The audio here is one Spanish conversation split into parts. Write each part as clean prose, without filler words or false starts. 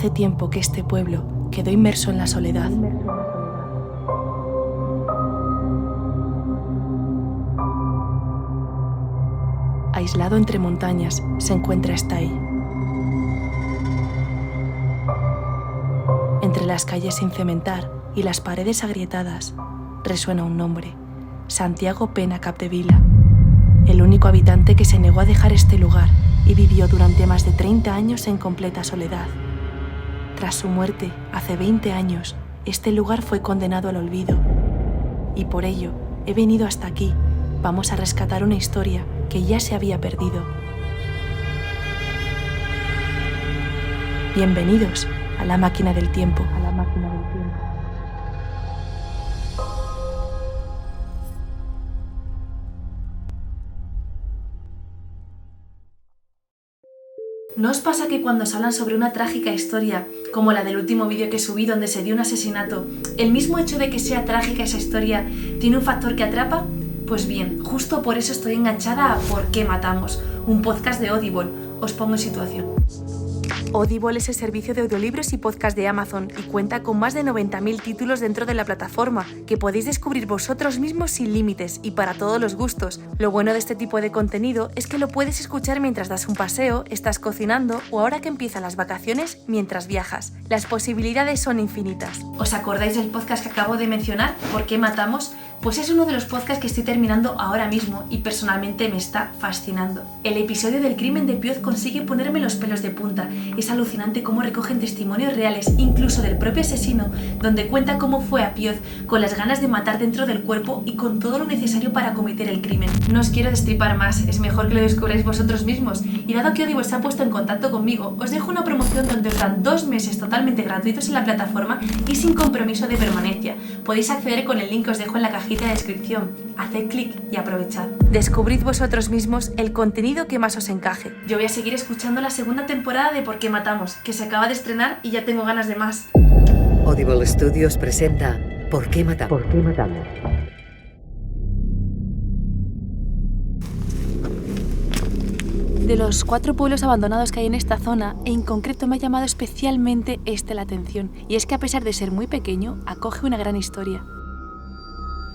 Hace tiempo que este pueblo quedó inmerso en la soledad. Aislado entre montañas, se encuentra Stay. Entre las calles sin cementar y las paredes agrietadas, resuena un nombre: Santiago Pena Capdevila, el único habitante que se negó a dejar este lugar y vivió durante más de 30 años en completa soledad. Tras su muerte, hace 20 años, este lugar fue condenado al olvido. Y por ello, he venido hasta aquí. Vamos a rescatar una historia que ya se había perdido. Bienvenidos a la máquina del tiempo. ¿No os pasa que cuando os hablan sobre una trágica historia, como la del último vídeo que subí donde se dio un asesinato, el mismo hecho de que sea trágica esa historia tiene un factor que atrapa? Pues bien, justo por eso estoy enganchada a ¿Por qué matamos?, un podcast de Audible. Os pongo en situación. Audible es el servicio de audiolibros y podcast de Amazon y cuenta con más de 90.000 títulos dentro de la plataforma que podéis descubrir vosotros mismos sin límites y para todos los gustos. Lo bueno de este tipo de contenido es que lo puedes escuchar mientras das un paseo, estás cocinando o ahora que empiezan las vacaciones mientras viajas. Las posibilidades son infinitas. ¿Os acordáis del podcast que acabo de mencionar? ¿Por qué matamos? Pues es uno de los podcasts que estoy terminando ahora mismo y personalmente me está fascinando. El episodio del crimen de Pioz consigue ponerme los pelos de punta. Es alucinante cómo recogen testimonios reales, incluso del propio asesino, donde cuenta cómo fue a Pioz con las ganas de matar dentro del cuerpo y con todo lo necesario para cometer el crimen. No os quiero destripar más, es mejor que lo descubráis vosotros mismos. Y dado que Audible se ha puesto en contacto conmigo, os dejo una promoción donde os dan 2 meses totalmente gratuitos en la plataforma y sin compromiso de permanencia. Podéis acceder con el link que os dejo en la cajita de descripción. Haced clic y aprovechad. Descubrid vosotros mismos el contenido que más os encaje. Yo voy a seguir escuchando la segunda temporada de ¿Por qué matamos?, que se acaba de estrenar y ya tengo ganas de más. Audible Studios presenta ¿Por qué matamos? ¿Por qué matamos? De los 4 pueblos abandonados que hay en esta zona, en concreto me ha llamado especialmente la atención, y es que a pesar de ser muy pequeño, acoge una gran historia.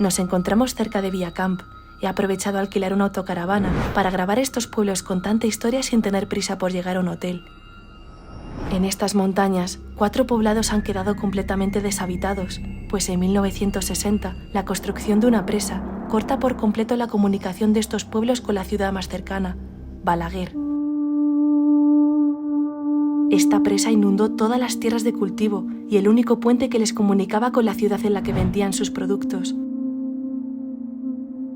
Nos encontramos cerca de Villacamp. He aprovechado a alquilar una autocaravana para grabar estos pueblos con tanta historia sin tener prisa por llegar a un hotel. En estas montañas, 4 poblados han quedado completamente deshabitados, pues en 1960 la construcción de una presa corta por completo la comunicación de estos pueblos con la ciudad más cercana, Balaguer. Esta presa inundó todas las tierras de cultivo y el único puente que les comunicaba con la ciudad en la que vendían sus productos.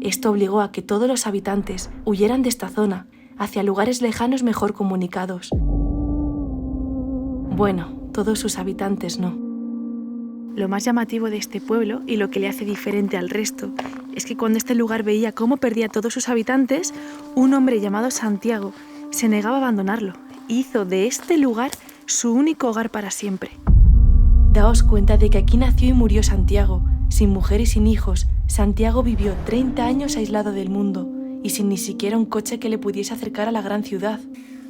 Esto obligó a que todos los habitantes huyeran de esta zona hacia lugares lejanos mejor comunicados. Bueno, todos sus habitantes no. Lo más llamativo de este pueblo y lo que le hace diferente al resto es que cuando este lugar veía cómo perdía a todos sus habitantes, un hombre llamado Santiago se negaba a abandonarlo y hizo de este lugar su único hogar para siempre. Daos cuenta de que aquí nació y murió Santiago. Sin mujer y sin hijos, Santiago vivió 30 años aislado del mundo y sin ni siquiera un coche que le pudiese acercar a la gran ciudad.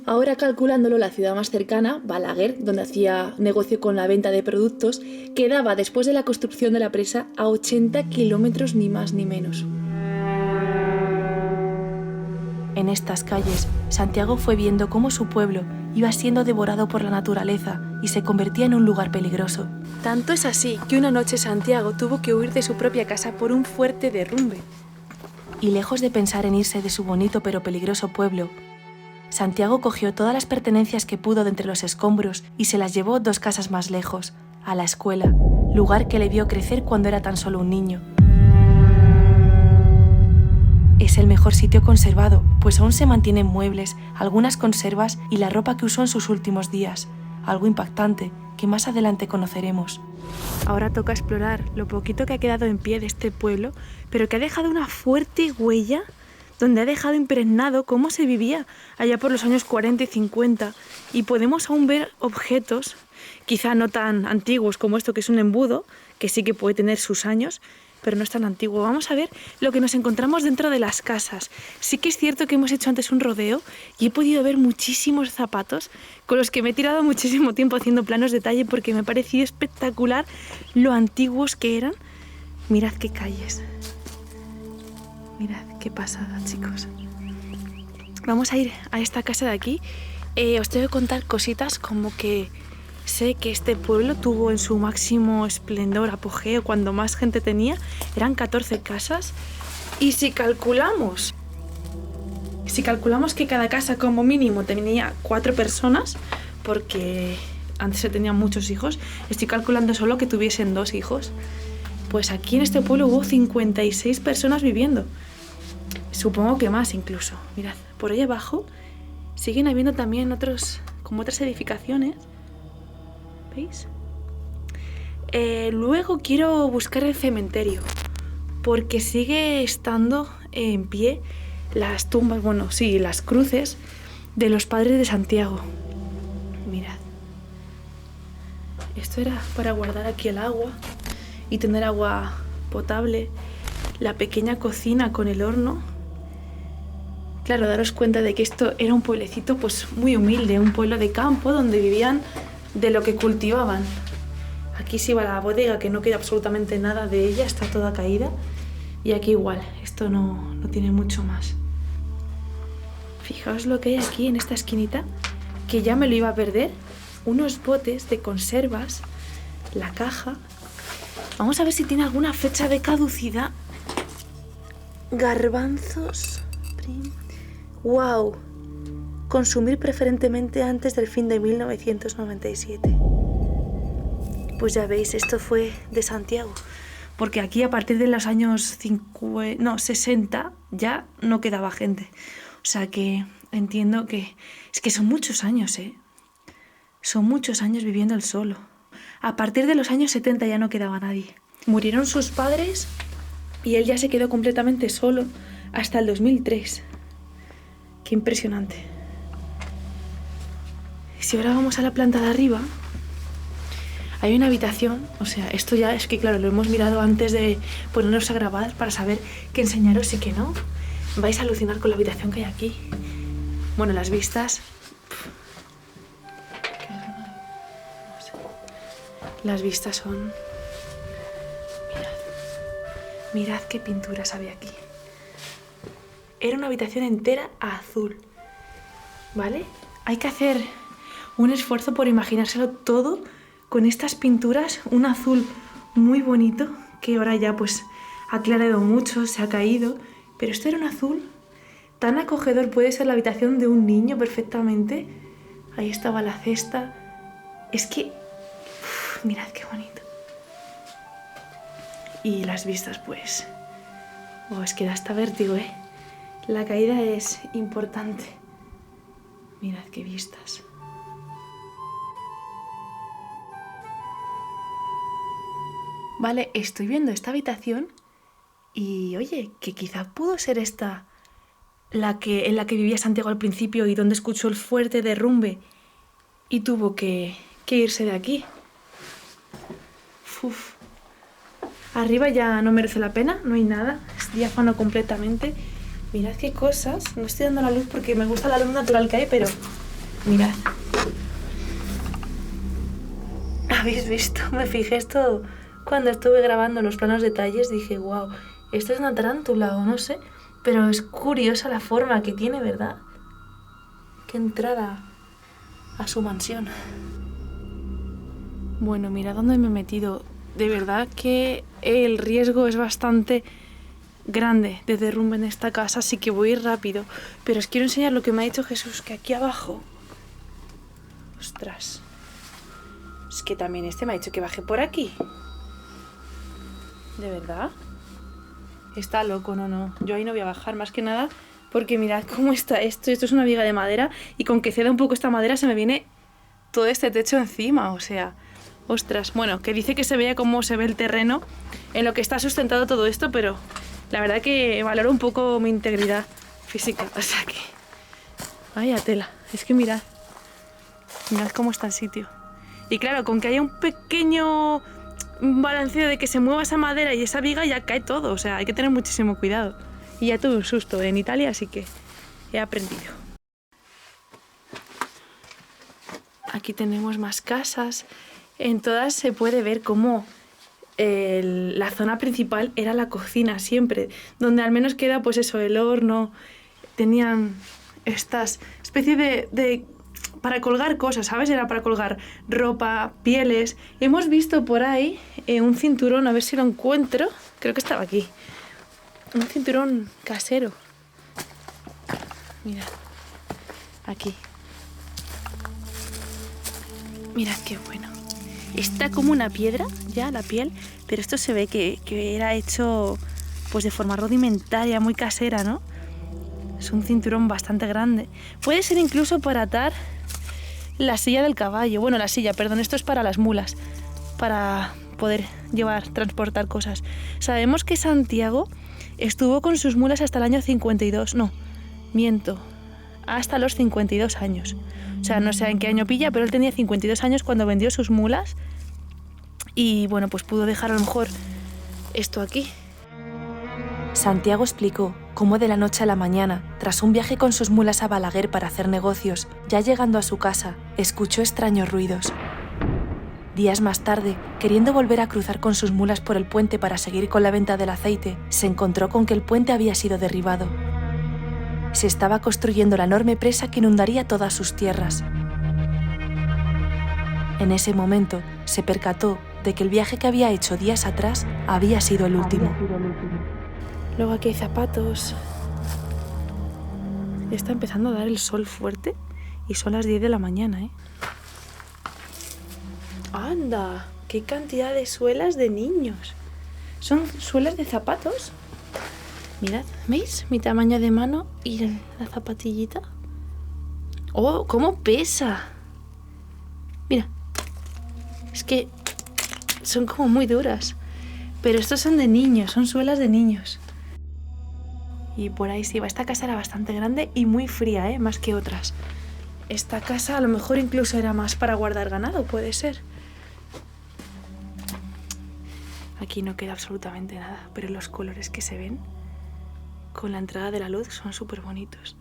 Ahora calculándolo, la ciudad más cercana, Balaguer, donde hacía negocio con la venta de productos, quedaba después de la construcción de la presa a 80 kilómetros ni más ni menos. En estas calles, Santiago fue viendo cómo su pueblo iba siendo devorado por la naturaleza y se convertía en un lugar peligroso. Tanto es así que una noche Santiago tuvo que huir de su propia casa por un fuerte derrumbe. Y lejos de pensar en irse de su bonito pero peligroso pueblo, Santiago cogió todas las pertenencias que pudo de entre los escombros y se las llevó 2 casas más lejos, a la escuela, lugar que le vio crecer cuando era tan solo un niño. Es el mejor sitio conservado, pues aún se mantienen muebles, algunas conservas y la ropa que usó en sus últimos días, algo impactante que más adelante conoceremos. Ahora toca explorar lo poquito que ha quedado en pie de este pueblo, pero que ha dejado una fuerte huella, donde ha dejado impregnado cómo se vivía allá por los años 40 y 50, y podemos aún ver objetos, quizá no tan antiguos como esto que es un embudo, que sí que puede tener sus años, pero no es tan antiguo. Vamos a ver lo que nos encontramos dentro de las casas. Sí que es cierto que hemos hecho antes un rodeo y he podido ver muchísimos zapatos con los que me he tirado muchísimo tiempo haciendo planos de detalle porque me ha parecido espectacular lo antiguos que eran. Mirad qué calles. Mirad qué pasada, chicos. Vamos a ir a esta casa de aquí. Os tengo que contar cositas como que sé que este pueblo tuvo en su máximo esplendor, apogeo, cuando más gente tenía, eran 14 casas. Y si calculamos que cada casa como mínimo tenía 4 personas, porque antes se tenían muchos hijos, estoy calculando solo que tuviesen 2 hijos, pues aquí en este pueblo hubo 56 personas viviendo. Supongo que más incluso. Mirad, por ahí abajo siguen habiendo también otras edificaciones. ¿Veis? Luego quiero buscar el cementerio, porque sigue estando en pie las tumbas, las cruces de los padres de Santiago. Mirad. Esto era para guardar aquí el agua y tener agua potable. La pequeña cocina con el horno. Claro, daros cuenta de que esto era un pueblecito pues muy humilde, un pueblo de campo donde vivían de lo que cultivaban. Aquí se iba la bodega, que no queda absolutamente nada de ella, está toda caída. Y aquí igual, esto no tiene mucho más. Fijaos lo que hay aquí en esta esquinita, que ya me lo iba a perder. Unos botes de conservas, la caja. Vamos a ver si tiene alguna fecha de caducidad. Garbanzos. ¡Wow! Consumir preferentemente antes del fin de 1997. Pues ya veis, esto fue de Santiago. Porque aquí a partir de los años 60 ya no quedaba gente. O sea que entiendo que... Es que son muchos años, ¿eh? Son muchos años viviendo él solo. A partir de los años 70 ya no quedaba nadie. Murieron sus padres y él ya se quedó completamente solo hasta el 2003. Qué impresionante. Si ahora vamos a la planta de arriba, hay una habitación, o sea, esto ya es que claro, lo hemos mirado antes de ponernos a grabar para saber qué enseñaros y qué no. Vais a alucinar con la habitación que hay aquí. Bueno, las vistas... No sé. Las vistas son... Mirad qué pinturas había aquí. Era una habitación entera azul, ¿vale? Hay que hacer un esfuerzo por imaginárselo todo con estas pinturas, un azul muy bonito, que ahora ya pues ha aclarado mucho, se ha caído, pero esto era un azul tan acogedor, puede ser la habitación de un niño perfectamente. Ahí estaba la cesta. Es que, mirad qué bonito. Y las vistas pues, es que da hasta vértigo, ¿eh? La caída es importante. Mirad qué vistas. Vale, estoy viendo esta habitación y oye, que quizá pudo ser esta en la que vivía Santiago al principio y donde escuchó el fuerte derrumbe y tuvo que irse de aquí. Uf. Arriba ya no merece la pena, no hay nada, es diáfano completamente. Mirad qué cosas, no estoy dando la luz porque me gusta la luz natural que hay, pero mirad. ¿Habéis visto? Me fijé esto cuando estuve grabando los planos detalles, dije, wow, esto es una tarántula o no sé, pero es curiosa la forma que tiene, ¿verdad? Qué entrada a su mansión. Bueno, mirad dónde me he metido. De verdad que el riesgo es bastante grande de derrumbe en esta casa, así que voy a ir rápido. Pero os quiero enseñar lo que me ha dicho Jesús, que aquí abajo... Ostras. Es que también me ha dicho que baje por aquí. ¿De verdad? Está loco, no. Yo ahí no voy a bajar, más que nada, porque mirad cómo está esto. Esto es una viga de madera y con que ceda un poco esta madera se me viene todo este techo encima, o sea... Ostras, bueno, que dice que se vea cómo se ve el terreno en lo que está sustentado todo esto, pero la verdad que valoro un poco mi integridad física, o sea que... Vaya tela, es que mirad cómo está el sitio. Y claro, con que haya un pequeño un balanceo de que se mueva esa madera y esa viga ya cae todo, o sea, hay que tener muchísimo cuidado. Y ya tuve un susto en Italia, así que he aprendido. Aquí tenemos más casas. En todas se puede ver cómo la zona principal era la cocina siempre, donde al menos queda pues eso, el horno. Tenían estas especies de para colgar cosas, ¿sabes? Era para colgar ropa, pieles. Hemos visto por ahí un cinturón, a ver si lo encuentro. Creo que estaba aquí. Un cinturón casero. Mirad. Aquí. Mirad qué bueno. Está como una piedra, ya, la piel, pero esto se ve que era hecho pues de forma rudimentaria, muy casera, ¿no? Es un cinturón bastante grande. Puede ser incluso para atar la silla del caballo. Bueno, la silla, perdón, esto es para las mulas, para poder transportar cosas. Sabemos que Santiago estuvo con sus mulas hasta el año 52. No, miento, hasta los 52 años. O sea, no sé en qué año pilla, pero él tenía 52 años cuando vendió sus mulas y, bueno, pues pudo dejar a lo mejor esto aquí. Santiago explicó cómo de la noche a la mañana, tras un viaje con sus mulas a Balaguer para hacer negocios, ya llegando a su casa, escuchó extraños ruidos. Días más tarde, queriendo volver a cruzar con sus mulas por el puente para seguir con la venta del aceite, se encontró con que el puente había sido derribado. Se estaba construyendo la enorme presa que inundaría todas sus tierras. En ese momento, se percató de que el viaje que había hecho días atrás había sido el último. Luego aquí hay zapatos. Ya está empezando a dar el sol fuerte y son las 10 de la mañana, ¿eh? ¡Anda! ¡Qué cantidad de suelas de niños! Son suelas de zapatos. Mirad, ¿veis? Mi tamaño de mano y la zapatillita. ¡Oh, cómo pesa! Mira. Es que son como muy duras. Pero estos son de niños, son suelas de niños. Y por ahí se iba. Esta casa era bastante grande y muy fría, ¿eh? Más que otras. Esta casa a lo mejor incluso era más para guardar ganado, puede ser. Aquí no queda absolutamente nada, pero los colores que se ven con la entrada de la luz son súper bonitos.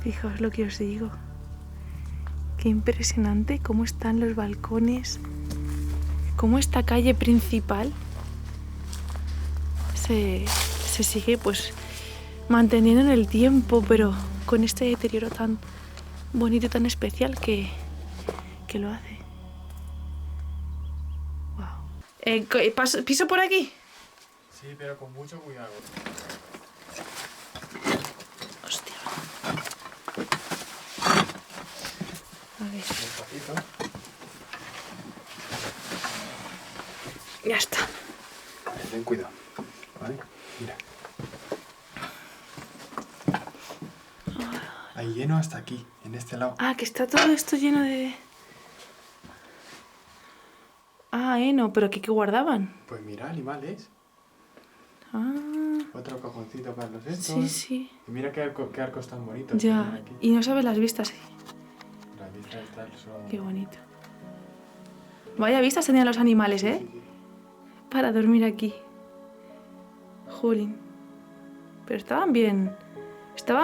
Fijaos lo que os digo. Qué impresionante cómo están los balcones, cómo esta calle principal se sigue pues manteniendo en el tiempo, pero con este deterioro tan bonito y tan especial que lo hace. Wow. ¿Piso por aquí? Sí, pero con mucho cuidado. Hostia. A ver. Despacito. Ya está. Ten cuidado. ¿Vale? Mira. Hay lleno hasta aquí, en este lado. Ah, que está todo esto lleno de... Ah, heno, pero ¿qué guardaban? Pues mira, animales. Ah, Otro cajoncito para los estos. sí, sí. Y mira qué arcos tan bonitos. Ya, Aquí. y no sabes las vistas. Las vistas están son... Qué bonito. Vaya vistas tenían los animales, ¿eh? Sí, sí. Para dormir aquí. Jolín. Pero estaban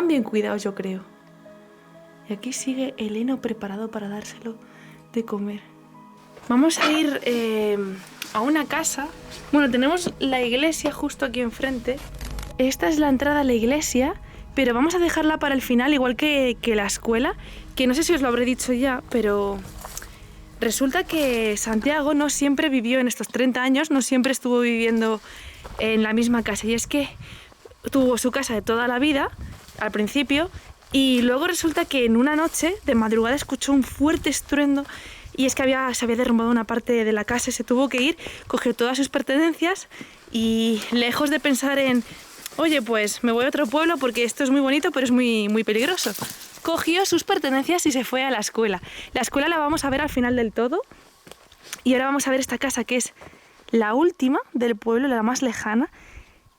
bien cuidados, yo creo. Y aquí sigue el heno preparado para dárselo de comer. Vamos a ir a una casa. Bueno, tenemos la iglesia justo aquí enfrente. Esta es la entrada a la iglesia, pero vamos a dejarla para el final, igual que la escuela, que no sé si os lo habré dicho ya, pero resulta que Santiago no siempre vivió en estos 30 años, no siempre estuvo viviendo en la misma casa. Y es que tuvo su casa de toda la vida, al principio, y luego resulta que en una noche, de madrugada, escuchó un fuerte estruendo. Y es que se había derrumbado una parte de la casa y se tuvo que ir, cogió todas sus pertenencias y lejos de pensar en, oye, pues me voy a otro pueblo porque esto es muy bonito, pero es muy, muy peligroso, cogió sus pertenencias y se fue a la escuela. La escuela la vamos a ver al final del todo y ahora vamos a ver esta casa que es la última del pueblo, la más lejana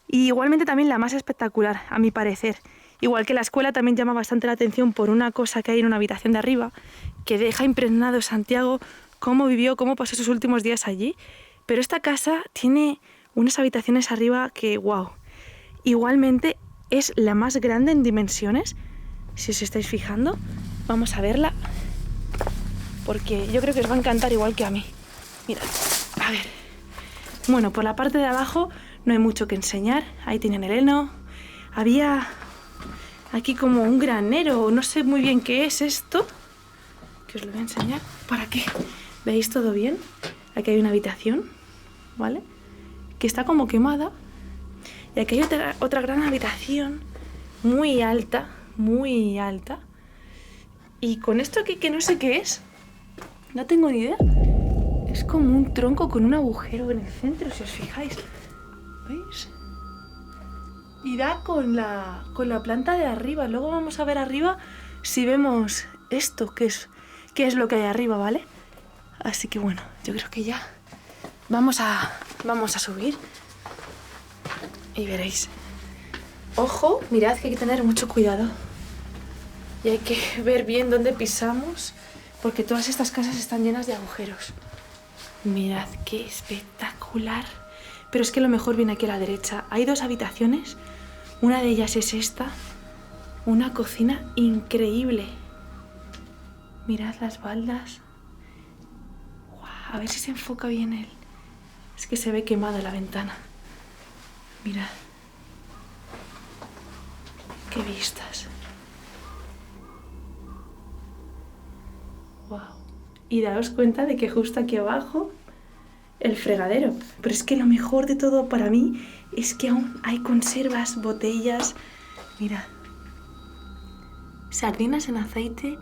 y igualmente también la más espectacular, a mi parecer. Igual que la escuela también llama bastante la atención por una cosa que hay en una habitación de arriba que deja impregnado Santiago cómo vivió, cómo pasó sus últimos días allí. Pero esta casa tiene unas habitaciones arriba que, wow. Igualmente es la más grande en dimensiones. Si os estáis fijando, vamos a verla. Porque yo creo que os va a encantar igual que a mí. Mirad, a ver. Bueno, por la parte de abajo no hay mucho que enseñar. Ahí tienen el heno. Había aquí como un granero. No sé muy bien qué es esto. Que os lo voy a enseñar. ¿Para qué? ¿Veis todo bien? Aquí hay una habitación, ¿vale? Que está como quemada. Y aquí hay otra gran habitación. Muy alta. Muy alta. Y con esto aquí que no sé qué es. No tengo ni idea. Es como un tronco con un agujero en el centro, si os fijáis. ¿Veis? Y da con la planta de arriba. Luego vamos a ver arriba si vemos esto, qué es lo que hay arriba, ¿vale? Así que bueno, yo creo que ya vamos a subir. Y veréis. Ojo, mirad que hay que tener mucho cuidado. Y hay que ver bien dónde pisamos, porque todas estas casas están llenas de agujeros. Mirad qué espectacular. Pero es que lo mejor viene aquí a la derecha. Hay 2 habitaciones. Una de ellas es esta. Una cocina increíble. Mirad las baldas. Wow, a ver si se enfoca bien él. Es que se ve quemada la ventana. Mirad. Qué vistas. Wow. Y daos cuenta de que justo aquí abajo el fregadero. Pero es que lo mejor de todo para mí es que aún hay conservas, botellas. Mirad. Sardinas en aceite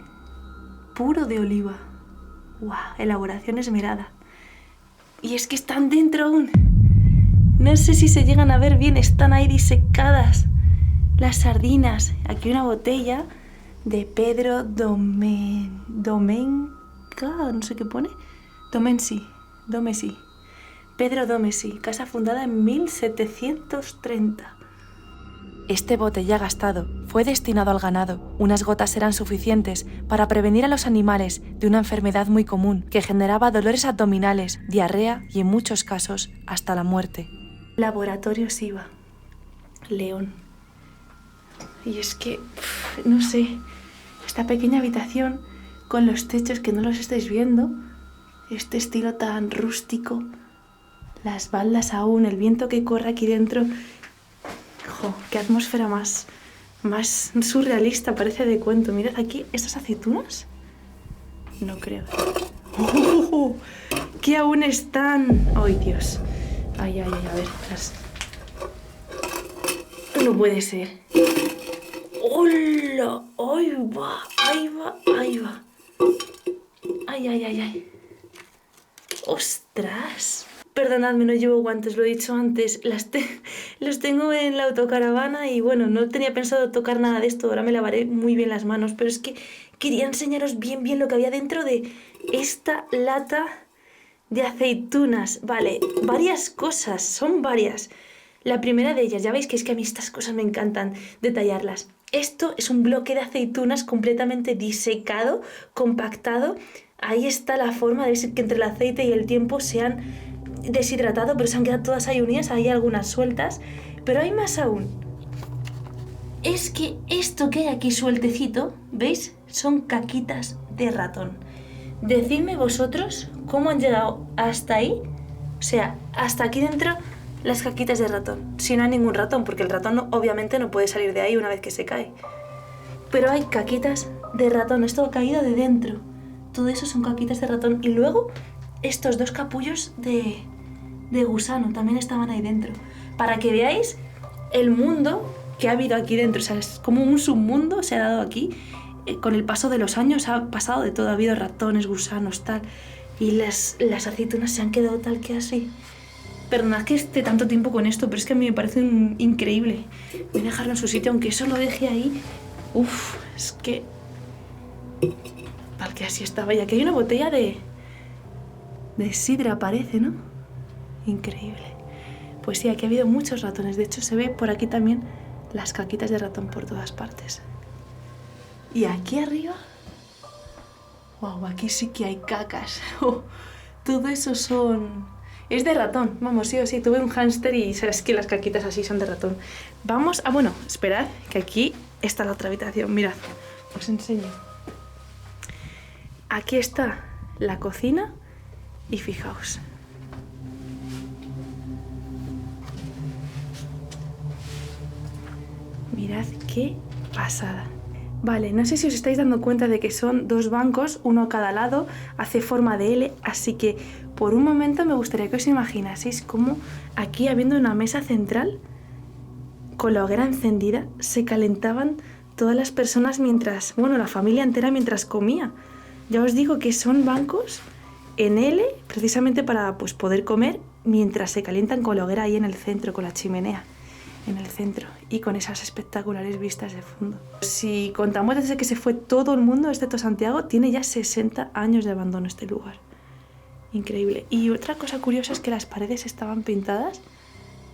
puro de oliva. Wow, elaboración esmerada. Y es que están dentro aún. No sé si se llegan a ver bien, están ahí disecadas. Las sardinas. Aquí una botella de Pedro Domenca, no sé qué pone. Domessi. Pedro Domessi, casa fundada en 1730. Este bote ya gastado fue destinado al ganado. Unas gotas eran suficientes para prevenir a los animales de una enfermedad muy común que generaba dolores abdominales, diarrea y en muchos casos hasta la muerte. Laboratorio Siva, León. Y es que, no sé, esta pequeña habitación con los techos que no los estáis viendo, este estilo tan rústico, las baldas aún, el viento que corre aquí dentro. ¡Jo! ¡Qué atmósfera más surrealista! Parece de cuento. Mirad aquí, ¿estas aceitunas? No creo. ¡Oh! ¡Que aún están! ¡Ay, Dios! ¡Ay, a ver! No puede ser. ¡Hola! ¡Ahí va! ¡Ay! ¡Ostras! Perdonadme, no llevo guantes, lo he dicho antes. Los tengo en la autocaravana y bueno, no tenía pensado tocar nada de esto. Ahora me lavaré muy bien las manos, pero es que quería enseñaros bien lo que había dentro de esta lata de aceitunas. Vale, varias cosas, son varias. La primera de ellas, ya veis que es que a mí estas cosas me encantan detallarlas. Esto es un bloque de aceitunas completamente disecado, compactado. Ahí está la forma, de ver que entre el aceite y el tiempo se han deshidratado, pero se han quedado todas ahí unidas, hay algunas sueltas. Pero hay más aún. Es que esto que hay aquí sueltecito, ¿veis? Son caquitas de ratón. Decidme vosotros cómo han llegado hasta ahí. O sea, hasta aquí dentro las caquitas de ratón. Si no hay ningún ratón, porque el ratón obviamente no puede salir de ahí una vez que se cae. Pero hay caquitas de ratón, esto ha caído de dentro. Todo eso son caquitas de ratón. Y luego estos 2 capullos de gusano también estaban ahí dentro. Para que veáis el mundo que ha habido aquí dentro. O sea, es como un submundo se ha dado aquí. Con el paso de los años ha pasado de todo. Ha habido ratones, gusanos, tal. Y las aceitunas se han quedado tal que así. Perdonad que esté tanto tiempo con esto, pero es que a mí me parece increíble. Voy a dejarlo en su sitio, aunque eso lo deje ahí. Uf, es que... tal que así estaba. Y aquí hay una botella de sidra, parece, ¿no? Increíble. Pues sí, aquí ha habido muchos ratones. De hecho, se ve por aquí también las caquitas de ratón por todas partes. Y aquí arriba... Wow, aquí sí que hay cacas. Oh, todo eso son... Es de ratón, vamos, sí o sí. Tuve un hámster y sabes que las caquitas así son de ratón. Vamos a... Bueno, esperad, que aquí está la otra habitación. Mirad, os enseño. Aquí está la cocina y fijaos. Mirad qué pasada. Vale, no sé si os estáis dando cuenta de que son dos bancos, uno a cada lado, hace forma de L, así que por un momento me gustaría que os imaginaseis cómo aquí, habiendo una mesa central, con la hoguera encendida, se calentaban todas las personas mientras, bueno, la familia entera mientras comía. Ya os digo que son bancos en L, precisamente para pues, poder comer mientras se calientan con la hoguera ahí en el centro, con la chimenea en el centro y con esas espectaculares vistas de fondo. Si contamos desde que se fue todo el mundo, excepto Santiago, tiene ya 60 años de abandono este lugar. Increíble. Y otra cosa curiosa es que las paredes estaban pintadas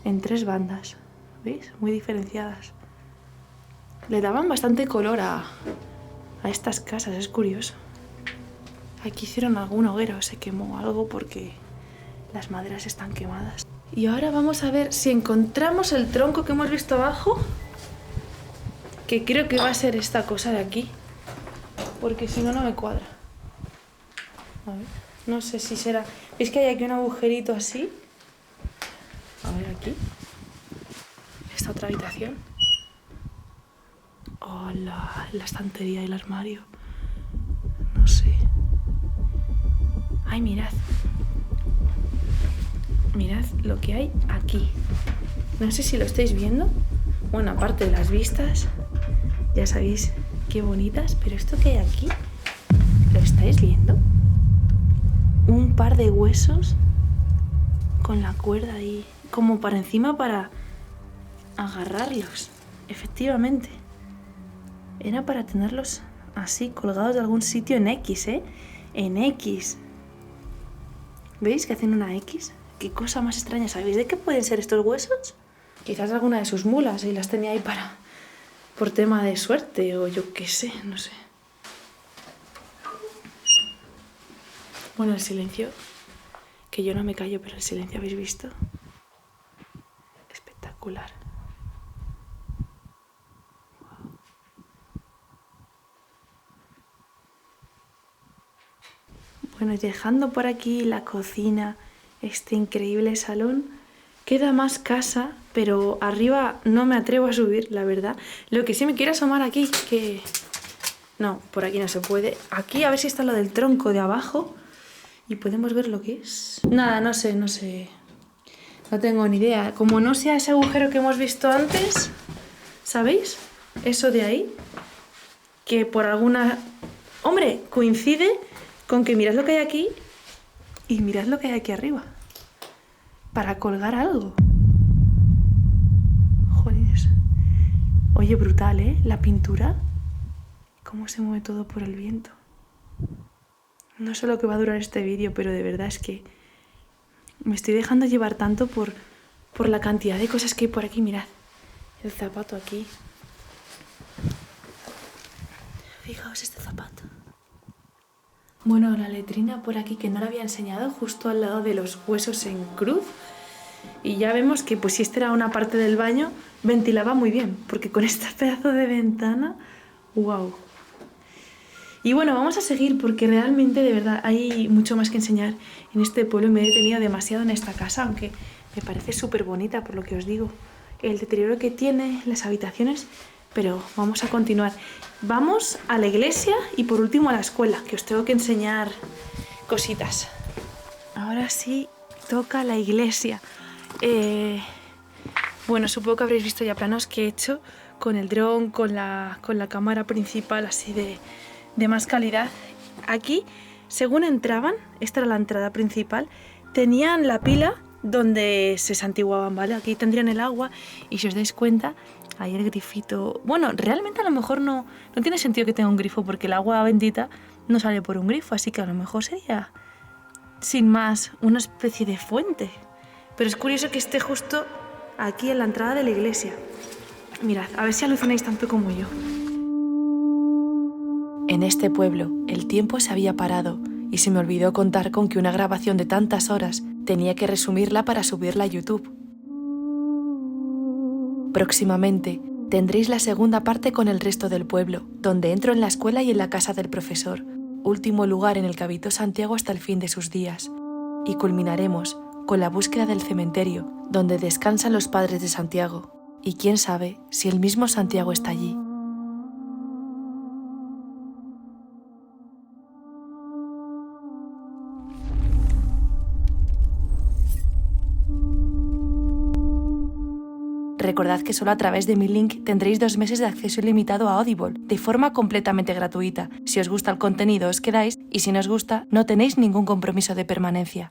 en 3 bandas, ¿veis? Muy diferenciadas. Le daban bastante color a estas casas, es curioso. Aquí hicieron algún hoguera o se quemó algo porque las maderas están quemadas. Y ahora vamos a ver si encontramos el tronco que hemos visto abajo, que creo que va a ser esta cosa de aquí, porque si no, no me cuadra. A ver, no sé si será... ¿Veis que hay aquí un agujerito así? A ver, aquí. Esta otra habitación. Oh, la estantería y el armario. No sé. Ay, mirad. Mirad lo que hay aquí. No sé si lo estáis viendo. Bueno, aparte de las vistas, ya sabéis qué bonitas, pero esto que hay aquí, ¿lo estáis viendo? Un par de huesos con la cuerda ahí, como para encima para agarrarlos. Efectivamente. Era para tenerlos así, colgados de algún sitio en X, ¿eh? En X. ¿Veis que hacen una X? Qué cosa más extraña. ¿Sabéis de qué pueden ser estos huesos? Quizás alguna de sus mulas y las tenía ahí para... por tema de suerte o yo qué sé, no sé. Bueno, el silencio, que yo no me callo, pero el silencio, ¿habéis visto? Espectacular. Wow. Bueno, dejando por aquí la cocina, este increíble salón, queda más casa, pero arriba no me atrevo a subir, la verdad. Lo que sí me quiero asomar aquí, que... No, por aquí no se puede. Aquí a ver si está lo del tronco de abajo y podemos ver lo que es. Nada, no sé. No tengo ni idea. Como no sea ese agujero que hemos visto antes, ¿sabéis? Eso de ahí, que por alguna... Hombre, coincide con que mirad lo que hay aquí y mirad lo que hay aquí arriba. Para colgar algo. Jolines. Oye, brutal, ¿eh? La pintura. Cómo se mueve todo por el viento. No sé lo que va a durar este vídeo, pero de verdad es que me estoy dejando llevar tanto por la cantidad de cosas que hay por aquí. Mirad, el zapato aquí. Fijaos este zapato. Bueno, la letrina por aquí que no la había enseñado, justo al lado de los huesos en cruz. Y ya vemos que pues si esta era una parte del baño, ventilaba muy bien, porque con este pedazo de ventana, wow. Y bueno, vamos a seguir porque realmente de verdad hay mucho más que enseñar en este pueblo y me he detenido demasiado en esta casa, aunque me parece súper bonita por lo que os digo. El deterioro que tiene, las habitaciones, pero vamos a continuar. Vamos a la iglesia y por último a la escuela, que os tengo que enseñar cositas. Ahora sí toca la iglesia. Bueno, supongo que habréis visto ya planos que he hecho con el dron, con la cámara principal así de más calidad. Aquí, según entraban, esta era la entrada principal, tenían la pila donde se santiguaban, ¿vale? Aquí tendrían el agua y si os dais cuenta, ahí el grifito... Bueno, realmente a lo mejor no tiene sentido que tenga un grifo porque el agua bendita no sale por un grifo, así que a lo mejor sería, sin más, una especie de fuente. Pero es curioso que esté justo aquí en la entrada de la iglesia. Mirad, a ver si alucináis tanto como yo. En este pueblo, el tiempo se había parado y se me olvidó contar con que una grabación de tantas horas tenía que resumirla para subirla a YouTube. Próximamente tendréis la segunda parte con el resto del pueblo, donde entro en la escuela y en la casa del profesor, último lugar en el que habitó Santiago hasta el fin de sus días, y culminaremos con la búsqueda del cementerio, donde descansan los padres de Santiago, y quién sabe si el mismo Santiago está allí. Recordad que solo a través de mi link tendréis 2 meses de acceso ilimitado a Audible, de forma completamente gratuita. Si os gusta el contenido os quedáis y si no os gusta no tenéis ningún compromiso de permanencia.